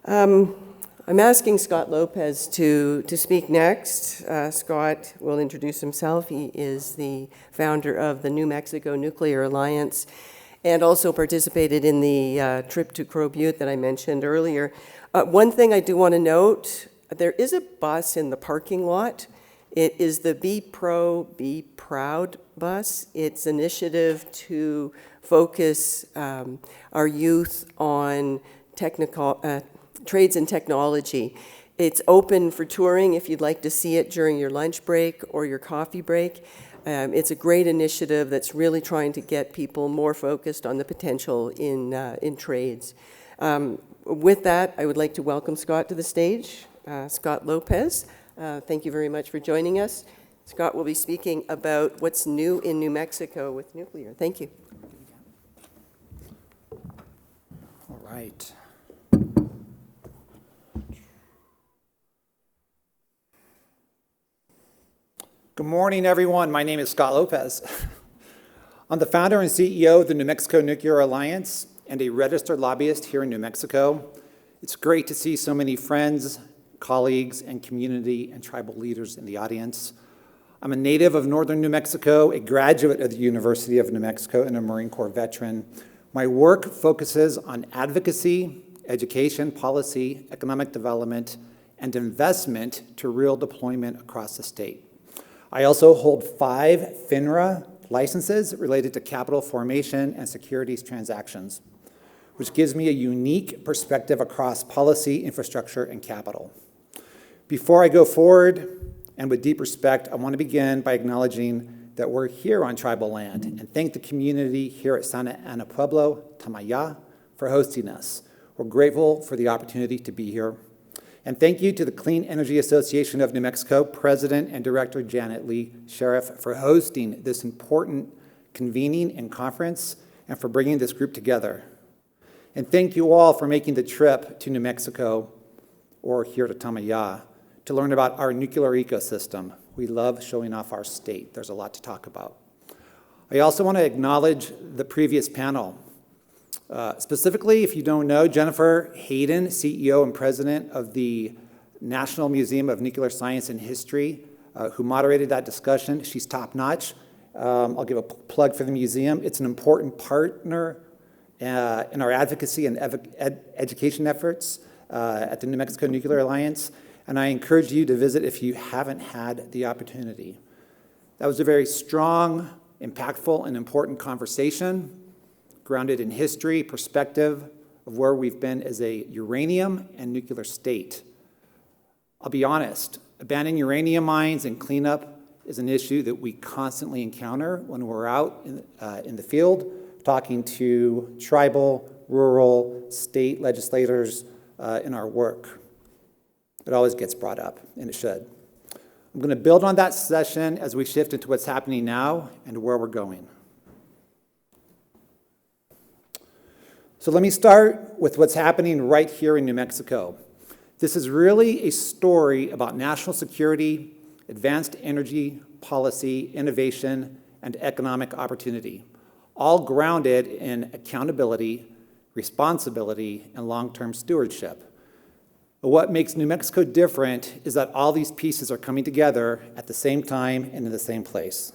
I'm asking Scott Lopez to speak next. Scott will introduce himself. He is the founder of the New Mexico Nuclear Alliance and also participated in the trip to Crow Butte that I mentioned earlier. One thing I do want to note, there is a bus in the parking lot. It is the Be Pro, Be Proud bus. It's an initiative to focus our youth on technical trades and technology. It's open for touring if you'd like to see it during your lunch break or your coffee break. It's a great initiative that's really trying to get people more focused on the potential in trades. With that, I would like to welcome Scott to the stage. Scott Lopez, thank you very much for joining us. Scott will be speaking about what's new in New Mexico with nuclear. Thank you. All right. Good morning, everyone. My name is Scott Lopez. I'm the founder and CEO of the New Mexico Nuclear Alliance and a registered lobbyist here in New Mexico. It's great to see so many friends, colleagues, and community and tribal leaders in the audience. I'm a native of northern New Mexico, a graduate of the University of New Mexico, and a Marine Corps veteran. My work focuses on advocacy, education, policy, economic development, and investment to real deployment across the state. I also hold 5 FINRA licenses related to capital formation and securities transactions, which gives me a unique perspective across policy, infrastructure, and capital. Before I go forward, and with deep respect, I want to begin by acknowledging that we're here on tribal land and thank the community here at Santa Ana Pueblo, Tamaya, for hosting us. We're grateful for the opportunity to be here. And thank you to the Clean Energy Association of New Mexico, President and Director Janet Lee Sheriff, for hosting this important convening and conference and for bringing this group together. And thank you all for making the trip to New Mexico or here to Tamaya to learn about our nuclear ecosystem. We love showing off our state. There's a lot to talk about. I also want to acknowledge the previous panel. Specifically, if you don't know, Jennifer Hayden, CEO and President of the National Museum of Nuclear Science and History, who moderated that discussion. She's top-notch. I'll give a plug for the museum. It's an important partner in our advocacy and education efforts at the New Mexico Nuclear Alliance, and I encourage you to visit if you haven't had the opportunity. That was a very strong, impactful, and important conversation, grounded in history, perspective of where we've been as a uranium and nuclear state. I'll be honest, abandoning uranium mines and cleanup is an issue that we constantly encounter when we're out in the field, talking to tribal, rural, state legislators in our work. It always gets brought up, and it should. I'm going to build on that session as we shift into what's happening now and where we're going. So let me start with what's happening right here in New Mexico. This is really a story about national security, advanced energy policy, innovation, and economic opportunity, all grounded in accountability, responsibility, and long-term stewardship. But what makes New Mexico different is that all these pieces are coming together at the same time and in the same place.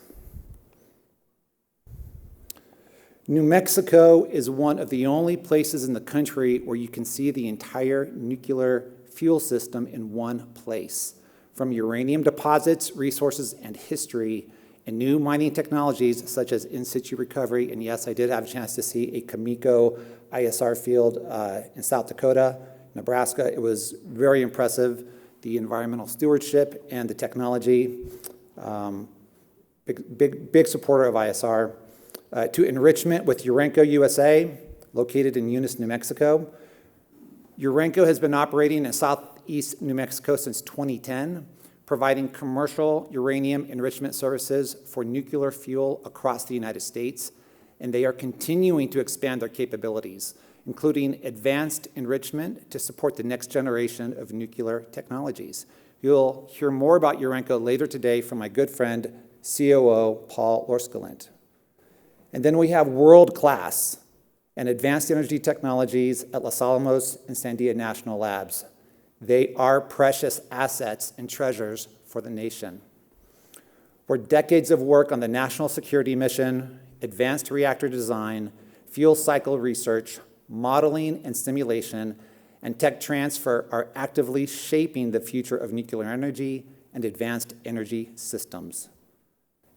New Mexico is one of the only places in the country where you can see the entire nuclear fuel system in one place, from uranium deposits, resources, and history, and new mining technologies such as in-situ recovery. And yes, I did have a chance to see a Kamiko ISR field in South Dakota, Nebraska. It was very impressive, the environmental stewardship and the technology. Big supporter of ISR. To enrichment with Urenco USA, located in Eunice, New Mexico. Urenco has been operating in southeast New Mexico since 2010, providing commercial uranium enrichment services for nuclear fuel across the United States, and they are continuing to expand their capabilities, including advanced enrichment to support the next generation of nuclear technologies. You'll hear more about Urenco later today from my good friend, COO Paul Orskelent. And then we have world-class and advanced energy technologies at Los Alamos and Sandia National Labs. They are precious assets and treasures for the nation. Where decades of work on the national security mission, advanced reactor design, fuel cycle research, modeling and simulation, and tech transfer are actively shaping the future of nuclear energy and advanced energy systems.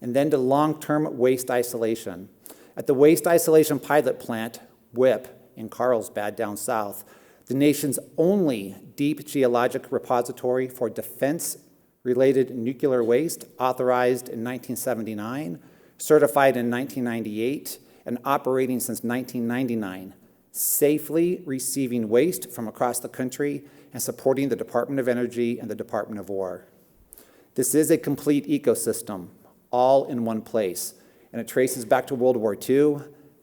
And then to long-term waste isolation. At the Waste Isolation Pilot Plant, WIPP, in Carlsbad down south, the nation's only deep geologic repository for defense-related nuclear waste, authorized in 1979, certified in 1998, and operating since 1999, safely receiving waste from across the country and supporting the Department of Energy and the Department of War. This is a complete ecosystem, all in one place, and it traces back to World War II,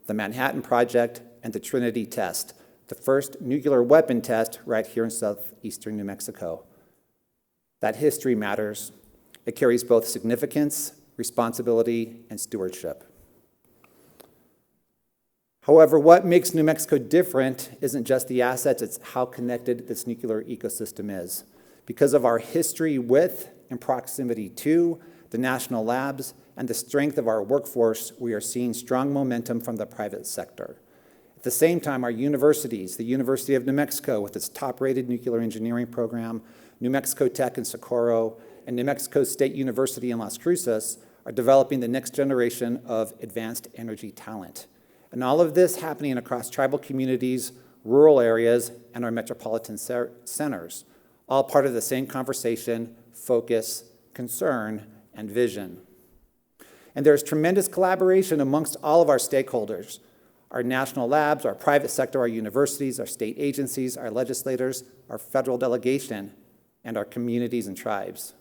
the Manhattan Project, and the Trinity test, the first nuclear weapon test right here in southeastern New Mexico. That history matters. It carries both significance, responsibility, and stewardship. However, what makes New Mexico different isn't just the assets, it's how connected this nuclear ecosystem is. Because of our history with and proximity to the national labs and the strength of our workforce, we are seeing strong momentum from the private sector. At the same time, our universities, the University of New Mexico with its top-rated nuclear engineering program, New Mexico Tech in Socorro, and New Mexico State University in Las Cruces are developing the next generation of advanced energy talent. And all of this happening across tribal communities, rural areas, and our metropolitan centers, all part of the same conversation, focus, concern, and vision. And there's tremendous collaboration amongst all of our stakeholders, our national labs, our private sector, our universities, our state agencies, our legislators, our federal delegation, and our communities and tribes.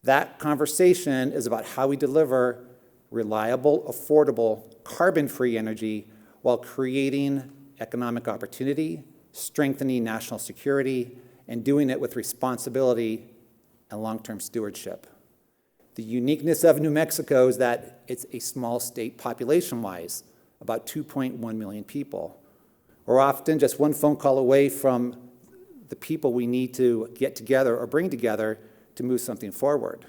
That conversation is about how we deliver reliable, affordable, carbon-free energy while creating economic opportunity, strengthening national security, and doing it with responsibility and long-term stewardship. The uniqueness of New Mexico is that it's a small state population-wise, about 2.1 million people. We're often just one phone call away from the people we need to get together or bring together to move something forward.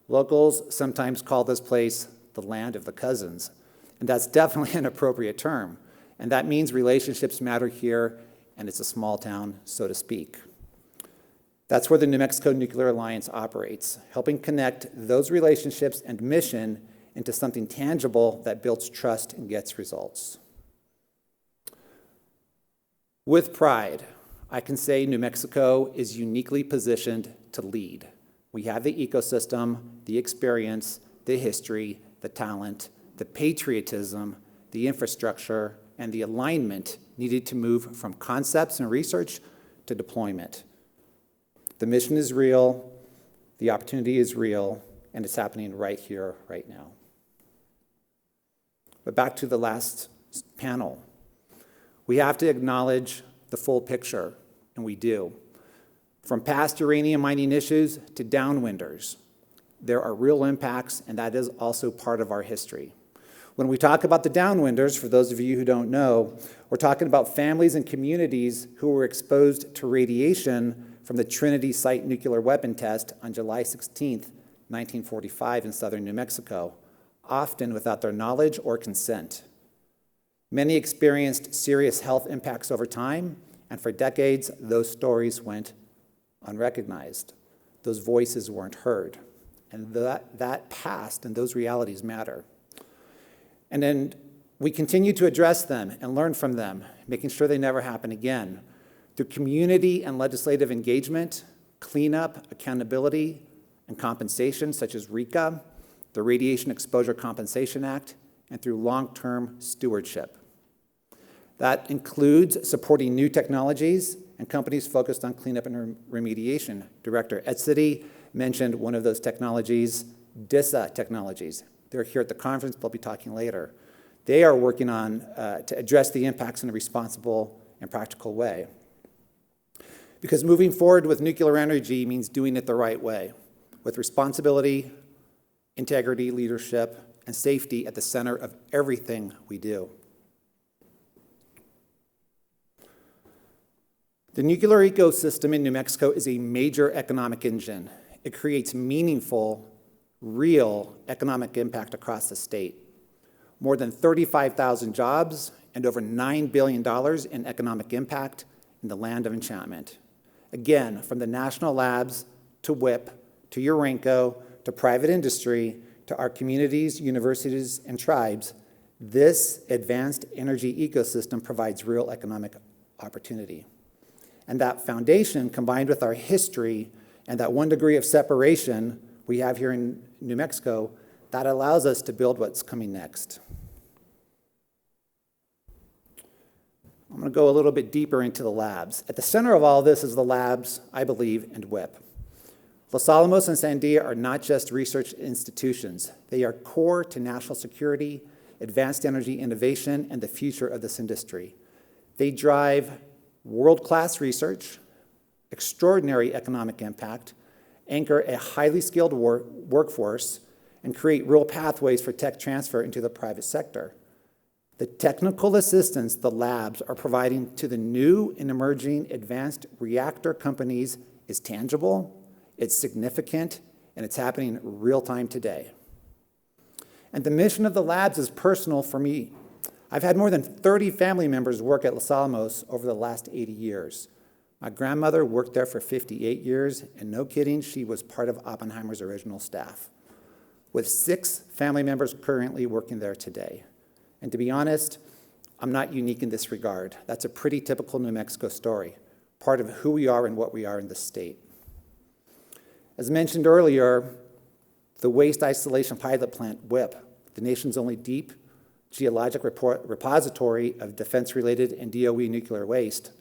Locals sometimes call this place the land of the cousins, and that's definitely an appropriate term. And that means relationships matter here, and it's a small town, so to speak. That's where the New Mexico Nuclear Alliance operates, helping connect those relationships and mission into something tangible that builds trust and gets results. With pride, I can say New Mexico is uniquely positioned to lead. We have the ecosystem, the experience, the history, the talent, the patriotism, the infrastructure, and the alignment needed to move from concepts and research to deployment. The mission is real, the opportunity is real, and it's happening right here, right now. But back to the last panel. We have to acknowledge the full picture, and we do. From past uranium mining issues to downwinders, there are real impacts, and that is also part of our history. When we talk about the downwinders, for those of you who don't know, we're talking about families and communities who were exposed to radiation from the Trinity Site nuclear weapon test on July 16, 1945 in southern New Mexico, often without their knowledge or consent. Many experienced serious health impacts over time, and for decades, those stories went unrecognized. Those voices weren't heard. And that past and those realities matter. And then we continue to address them and learn from them, making sure they never happen again. Through community and legislative engagement, cleanup, accountability, and compensation, such as RECA, the Radiation Exposure Compensation Act, and through long-term stewardship. That includes supporting new technologies and companies focused on cleanup and remediation. Director Etzity mentioned one of those technologies, DISA Technologies. They're here at the conference, they'll be talking later. They are working on to address the impacts in a responsible and practical way. Because moving forward with nuclear energy means doing it the right way, with responsibility, integrity, leadership, and safety at the center of everything we do. The nuclear ecosystem in New Mexico is a major economic engine. It creates meaningful, real economic impact across the state. More than 35,000 jobs and over $9 billion in economic impact in the land of enchantment. Again, from the national labs to WIP to Urenco to private industry to our communities, universities, and tribes, this advanced energy ecosystem provides real economic opportunity. And that foundation, combined with our history and that 1 degree of separation we have here in New Mexico, that allows us to build what's coming next. I'm going to go a little bit deeper into the labs. At the center of all this is the labs, I believe, and WIP. Los Alamos and Sandia are not just research institutions. They are core to national security, advanced energy innovation, and the future of this industry. They drive world-class research, extraordinary economic impact, anchor a highly skilled workforce, and create real pathways for tech transfer into the private sector. The technical assistance the labs are providing to the new and emerging advanced reactor companies is tangible, it's significant, and it's happening real time today. And the mission of the labs is personal for me. I've had more than 30 family members work at Los Alamos over the last 80 years. My grandmother worked there for 58 years, and no kidding, she was part of Oppenheimer's original staff, with 6 family members currently working there today. And to be honest, I'm not unique in this regard. That's a pretty typical New Mexico story, part of who we are and what we are in the state. As mentioned earlier, the Waste Isolation Pilot Plant, WIP, the nation's only deep geologic repository of defense-related and DOE nuclear waste.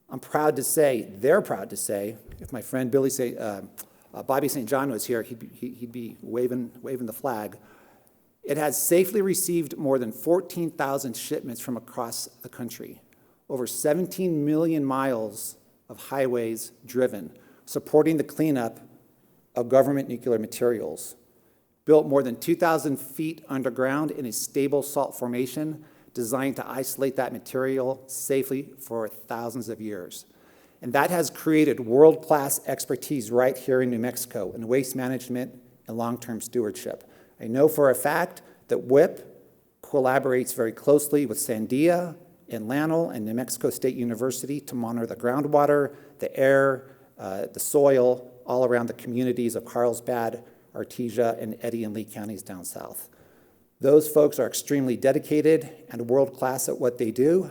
I'm proud to say, they're proud to say, if my friend Bobby St. John was here, he'd be waving the flag. It has safely received more than 14,000 shipments from across the country, over 17 million miles of highways driven, supporting the cleanup of government nuclear materials, built more than 2,000 feet underground in a stable salt formation designed to isolate that material safely for thousands of years. And that has created world-class expertise right here in New Mexico in waste management and long-term stewardship. I know for a fact that WIP collaborates very closely with Sandia and LANL and New Mexico State University to monitor the groundwater, the air, the soil, all around the communities of Carlsbad, Artesia, and Eddy and Lee counties down south. Those folks are extremely dedicated and world-class at what they do,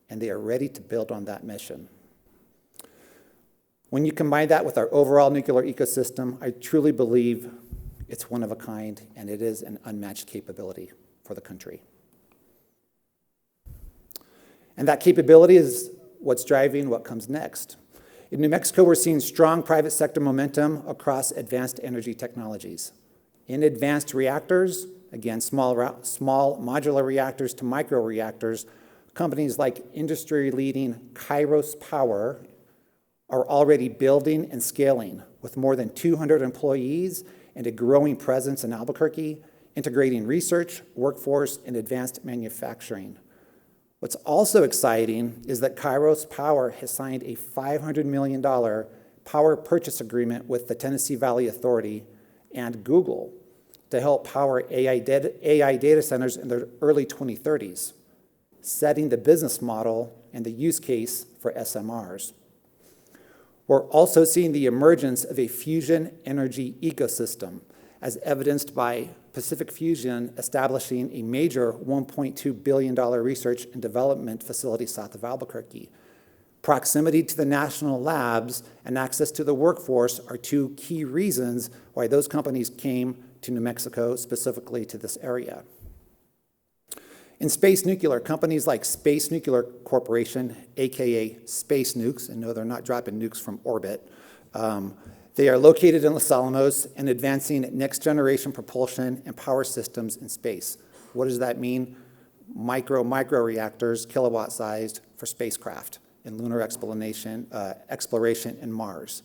and they are ready to build on that mission. When you combine that with our overall nuclear ecosystem, I truly believe it's one of a kind, and it is an unmatched capability for the country. And that capability is what's driving what comes next. In New Mexico, we're seeing strong private sector momentum across advanced energy technologies. In advanced reactors, again, small modular reactors to microreactors, companies like industry-leading Kairos Power are already building and scaling with more than 200 employees and a growing presence in Albuquerque, integrating research, workforce, and advanced manufacturing. What's also exciting is that Kairos Power has signed a $500 million power purchase agreement with the Tennessee Valley Authority and Google to help power AI data centers in the early 2030s, setting the business model and the use case for SMRs. We're also seeing the emergence of a fusion energy ecosystem, as evidenced by Pacific Fusion establishing a major $1.2 billion research and development facility south of Albuquerque. Proximity to the national labs and access to the workforce are 2 key reasons why those companies came to New Mexico, specifically to this area. In space nuclear, companies like Space Nuclear Corporation, aka Space Nukes, and no, they're not dropping nukes from orbit. They are located in Los Alamos and advancing next generation propulsion and power systems in space. What does that mean? Microreactors, kilowatt sized, for spacecraft in lunar exploration in Mars.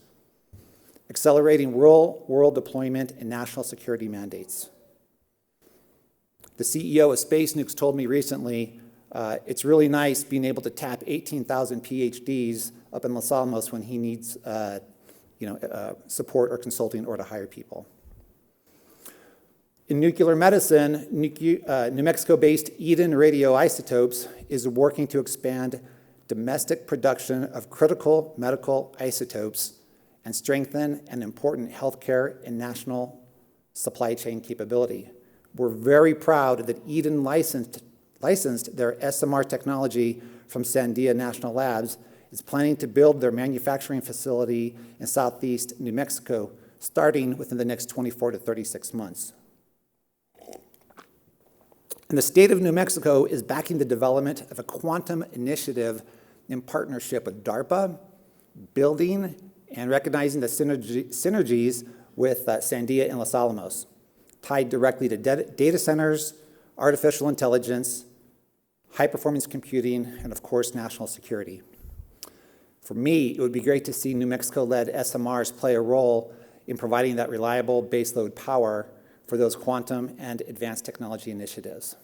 Accelerating world deployment and national security mandates. The CEO of Space Nukes told me recently, It's really nice being able to tap 18,000 PhDs up in Los Alamos when he needs support or consulting or to hire people. In nuclear medicine, New Mexico-based Eden Radioisotopes is working to expand domestic production of critical medical isotopes and strengthen an important healthcare and national supply chain capability. We're very proud that Eden licensed their SMR technology from Sandia National Labs, is planning to build their manufacturing facility in southeast New Mexico, starting within the next 24 to 36 months. And the state of New Mexico is backing the development of a quantum initiative in partnership with DARPA, building and recognizing the synergies with Sandia and Los Alamos, tied directly to data centers, artificial intelligence, high-performance computing, and of course, national security. For me, it would be great to see New Mexico-led SMRs play a role in providing that reliable baseload power for those quantum and advanced technology initiatives.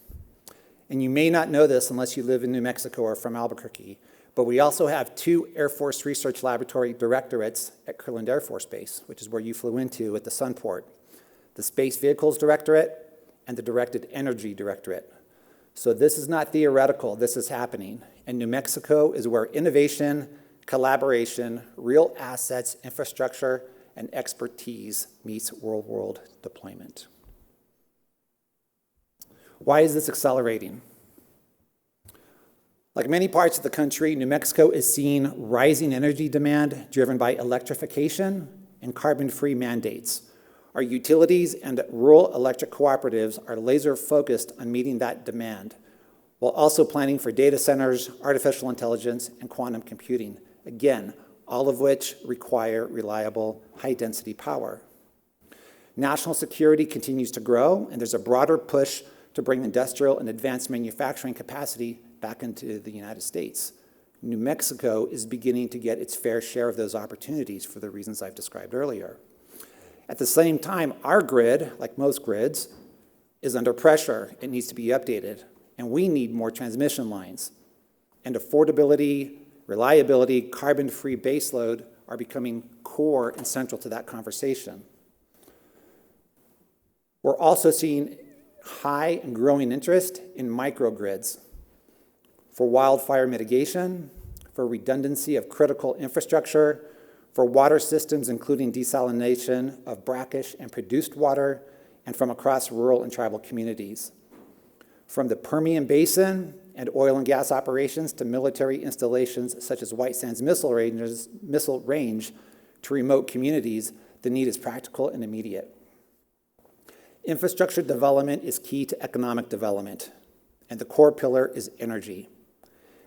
And you may not know this unless you live in New Mexico or from Albuquerque, but we also have 2 Air Force Research Laboratory directorates at Kirtland Air Force Base, which is where you flew into at the Sunport, the Space Vehicles Directorate and the Directed Energy Directorate. So this is not theoretical, this is happening. And New Mexico is where innovation, collaboration, real assets, infrastructure, and expertise meets world deployment. Why is this accelerating? Like many parts of the country, New Mexico is seeing rising energy demand driven by electrification and carbon-free mandates. Our utilities and rural electric cooperatives are laser focused on meeting that demand, while also planning for data centers, artificial intelligence, and quantum computing. Again, all of which require reliable, high-density power. National security continues to grow, and there's a broader push to bring industrial and advanced manufacturing capacity back into the United States. New Mexico is beginning to get its fair share of those opportunities for the reasons I've described earlier. At the same time, our grid, like most grids, is under pressure. It needs to be updated, and we need more transmission lines. And affordability, reliability, carbon-free baseload are becoming core and central to that conversation. We're also seeing high and growing interest in microgrids for wildfire mitigation, for redundancy of critical infrastructure, for water systems including desalination of brackish and produced water, and from across rural and tribal communities. From the Permian Basin and oil and gas operations to military installations such as White Sands Missile Range to remote communities, the need is practical and immediate. Infrastructure development is key to economic development, and the core pillar is energy.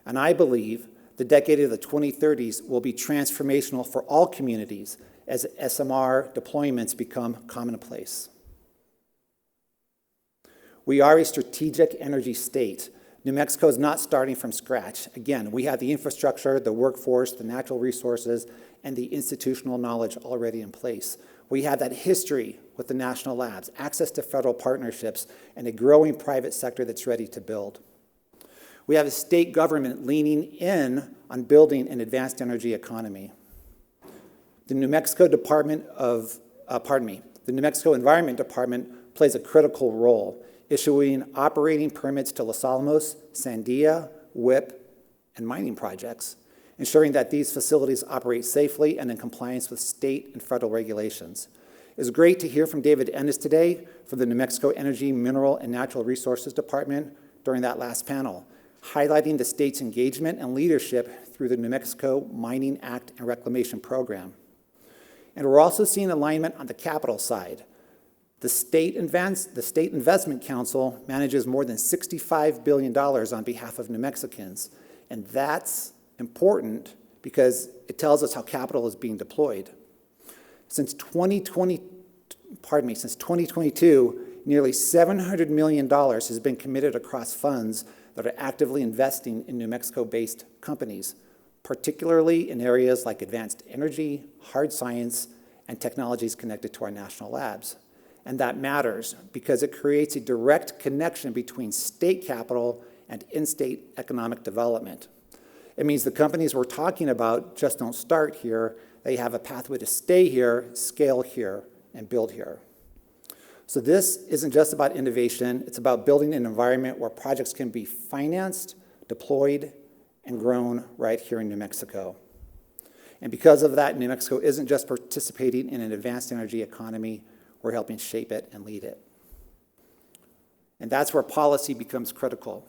And I believe the decade of the 2030s will be transformational for all communities as SMR deployments become commonplace. We are a strategic energy state. New Mexico is not starting from scratch. Again, we have the infrastructure, the workforce, the natural resources, and the institutional knowledge already in place. We have that history with the national labs, access to federal partnerships, and a growing private sector that's ready to build. We have a state government leaning in on building an advanced energy economy. The New Mexico Environment Department plays a critical role, issuing operating permits to Los Alamos, Sandia, WIP, and mining projects, ensuring that these facilities operate safely and in compliance with state and federal regulations. It was great to hear from David Ennis today from the New Mexico Energy, Mineral, and Natural Resources Department during that last panel, highlighting the state's engagement and leadership through the New Mexico Mining Act and Reclamation Program. And we're also seeing alignment on the capital side. The State Investment Council manages more than $65 billion on behalf of New Mexicans, and that's important because it tells us how capital is being deployed. Since 2022, nearly $700 million has been committed across funds that are actively investing in New Mexico-based companies, particularly in areas like advanced energy, hard science, and technologies connected to our national labs. And that matters because it creates a direct connection between state capital and in-state economic development. It means the companies we're talking about just don't start here. They have a pathway to stay here, scale here, and build here. So this isn't just about innovation. It's about building an environment where projects can be financed, deployed, and grown right here in New Mexico. And because of that, New Mexico isn't just participating in an advanced energy economy, we're helping shape it and lead it. And that's where policy becomes critical.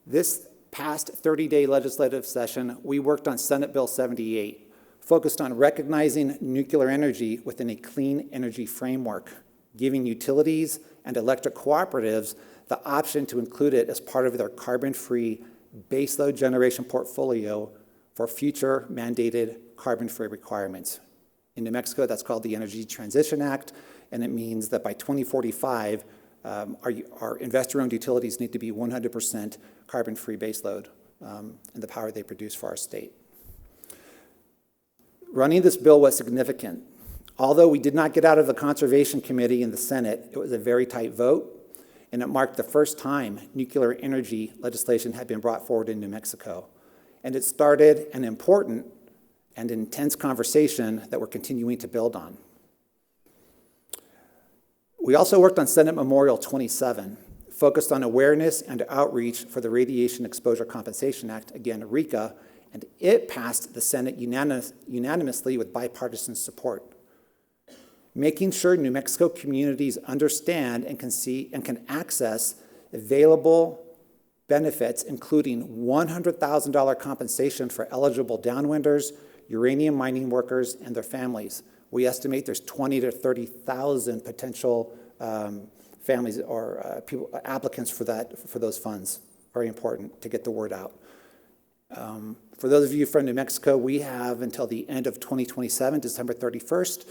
This past 30-day legislative session, we worked on Senate Bill 78, focused on recognizing nuclear energy within a clean energy framework, giving utilities and electric cooperatives the option to include it as part of their carbon-free baseload generation portfolio for future mandated carbon-free requirements. In New Mexico, that's called the Energy Transition Act, and it means that by 2045, our investor-owned utilities need to be 100% carbon-free baseload in the power they produce for our state. Running this bill was significant. Although we did not get out of the Conservation Committee in the Senate, it was a very tight vote, and it marked the first time nuclear energy legislation had been brought forward in New Mexico. And it started an important and intense conversation that we're continuing to build on. We also worked on Senate Memorial 27, focused on awareness and outreach for the Radiation Exposure Compensation Act, again, RECA, and it passed the Senate unanimously with bipartisan support. Making sure New Mexico communities understand and can see and can access available benefits, including $100,000 compensation for eligible downwinders, uranium mining workers, and their families. We estimate there's 20 to 30,000 potential families or applicants for those funds. Very important to get the word out. For those of you from New Mexico, we have until the end of 2027, December 31st,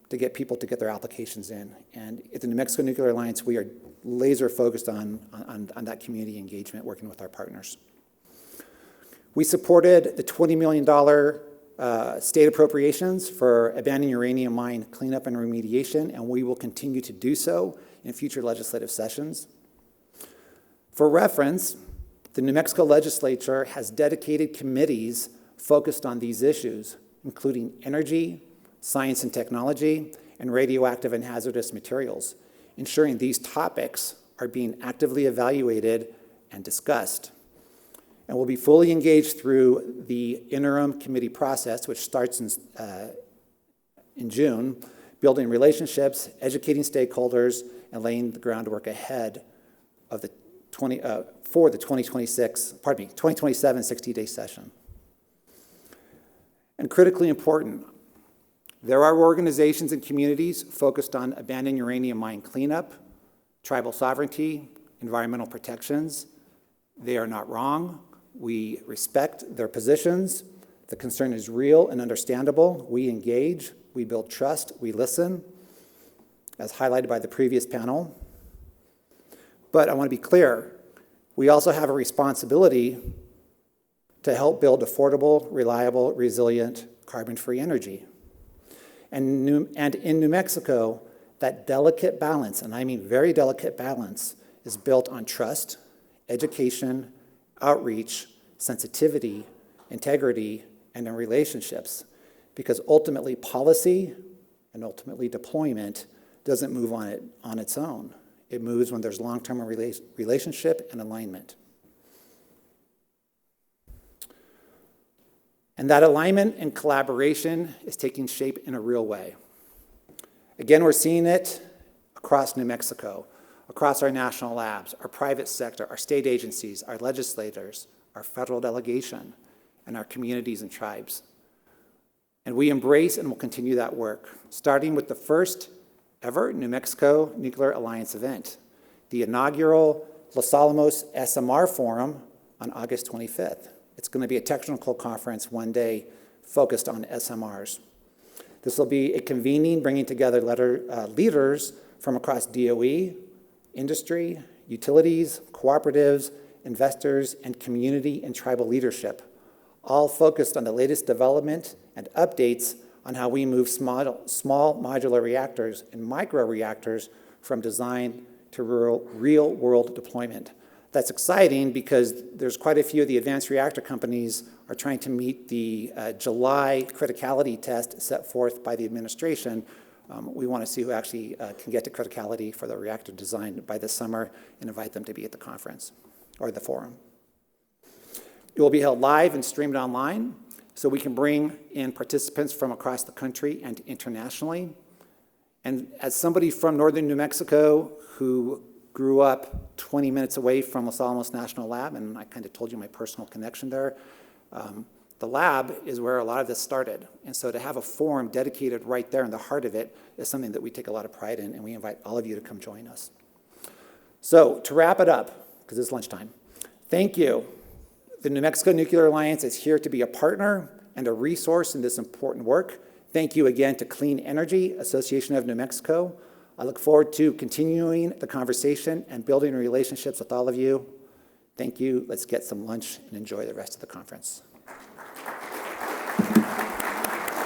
to get people to get their applications in. And at the New Mexico Nuclear Alliance, we are laser focused on that community engagement, working with our partners. We supported the $20 million state appropriations for abandoned uranium mine cleanup and remediation, and we will continue to do so in future legislative sessions. For reference, the New Mexico legislature has dedicated committees focused on these issues, including energy, science and technology, and radioactive and hazardous materials, ensuring these topics are being actively evaluated and discussed. And we'll be fully engaged through the interim committee process, which starts in June, building relationships, educating stakeholders, and laying the groundwork ahead of the 2027 60-day session. And critically important, there are organizations and communities focused on abandoned uranium mine cleanup, tribal sovereignty, environmental protections. They are not wrong. We respect their positions. The concern is real and understandable. We engage, we build trust, we listen, as highlighted by the previous panel. But I want to be clear, we also have a responsibility to help build affordable, reliable, resilient, carbon-free energy. And in New Mexico, that delicate balance, and I mean very delicate balance, is built on trust, education, outreach, sensitivity, integrity, and in relationships. Because ultimately policy and ultimately deployment doesn't move on its own. It moves when there's long-term relationship and alignment. And that alignment and collaboration is taking shape in a real way. Again, we're seeing it across New Mexico, across our national labs, our private sector, our state agencies, our legislators, our federal delegation, and our communities and tribes. And we embrace and will continue that work, starting with the first ever New Mexico Nuclear Alliance event, the inaugural Los Alamos SMR Forum on August 25th. It's going to be a technical conference one day focused on SMRs. This will be a convening, bringing together leaders from across DOE, industry, utilities, cooperatives, investors, and community and tribal leadership, all focused on the latest development and updates on how we move small modular reactors and microreactors from design to real-world deployment. That's exciting because there's quite a few of the advanced reactor companies are trying to meet the July criticality test set forth by the administration. We want to see who actually can get to criticality for the reactor design by this summer and invite them to be at the conference or the forum. It will be held live and streamed online, so we can bring in participants from across the country and internationally. And as somebody from northern New Mexico who grew up 20 minutes away from Los Alamos National Lab, and I kind of told you my personal connection there, the lab is where a lot of this started. And so to have a forum dedicated right there in the heart of it is something that we take a lot of pride in, and we invite all of you to come join us. So to wrap it up, because it's lunchtime, thank you. The New Mexico Nuclear Alliance is here to be a partner and a resource in this important work. Thank you again to Clean Energy Association of New Mexico. I look forward to continuing the conversation and building relationships with all of you. Thank you. Let's get some lunch and enjoy the rest of the conference.